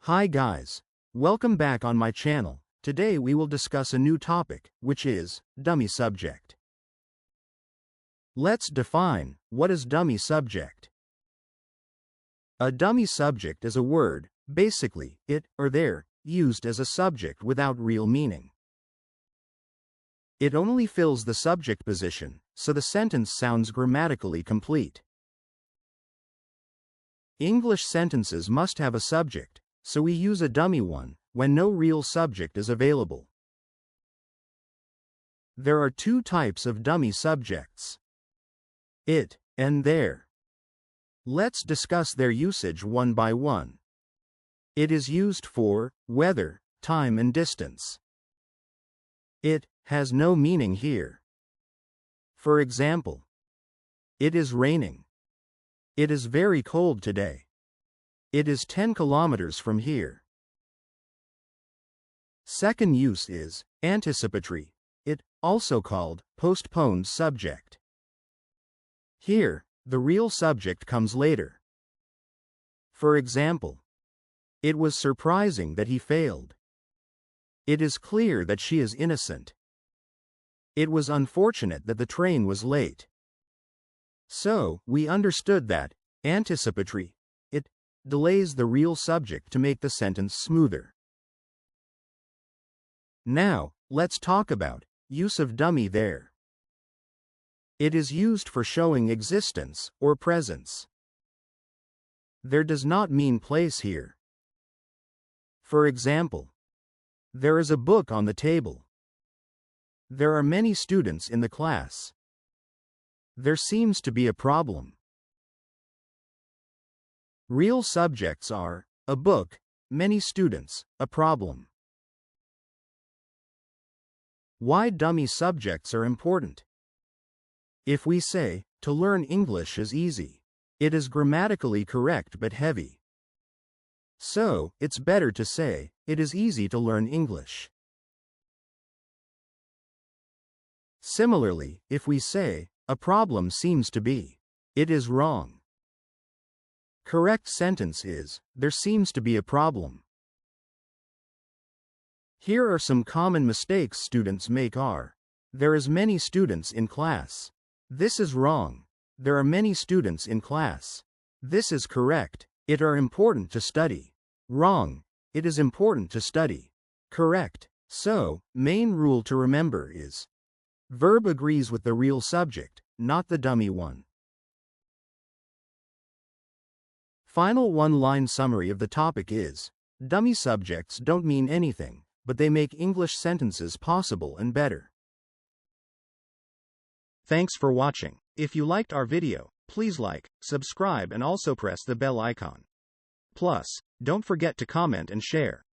Hi guys. Welcome back on my channel. Today we will discuss a new topic, which is dummy subject. Let's define what is dummy subject. A dummy subject is a word, basically, it or there, used as a subject without real meaning. It only fills the subject position, so the sentence sounds grammatically complete. English sentences must have a subject, so we use a dummy one when no real subject is available. There are two types of dummy subjects: it and there. Let's discuss their usage one by one. It is used for weather, time and distance. It has no meaning here. For example, it is raining. It is very cold today. It is 10 kilometers from here. Second use is anticipatory, it, also called postponed subject. Here, the real subject comes later. For example, it was surprising that he failed. It is clear that she is innocent. It was unfortunate that the train was late. So, we understood that anticipatory, it, delays the real subject to make the sentence smoother. Now, let's talk about use of dummy there. It is used for showing existence or presence. There does not mean place here. For example, there is a book on the table. There are many students in the class. There seems to be a problem. Real subjects are a book, many students, a problem. Why dummy subjects are important? If we say, to learn English is easy, it is grammatically correct but heavy. So, it's better to say, it is easy to learn English. Similarly, if we say, a problem seems to be, it is wrong. Correct sentence is, there seems to be a problem. Here are some common mistakes students make are, there is many students in class. This is wrong. There are many students in class. This is correct. It are important to study. Wrong. It is important to study. Correct. So, main rule to remember is, verb agrees with the real subject, not the dummy one. Final one-line summary of the topic is, dummy subjects don't mean anything, but they make English sentences possible and better. Thanks for watching. If you liked our video, please like, subscribe and also press the bell icon. Plus, don't forget to comment and share.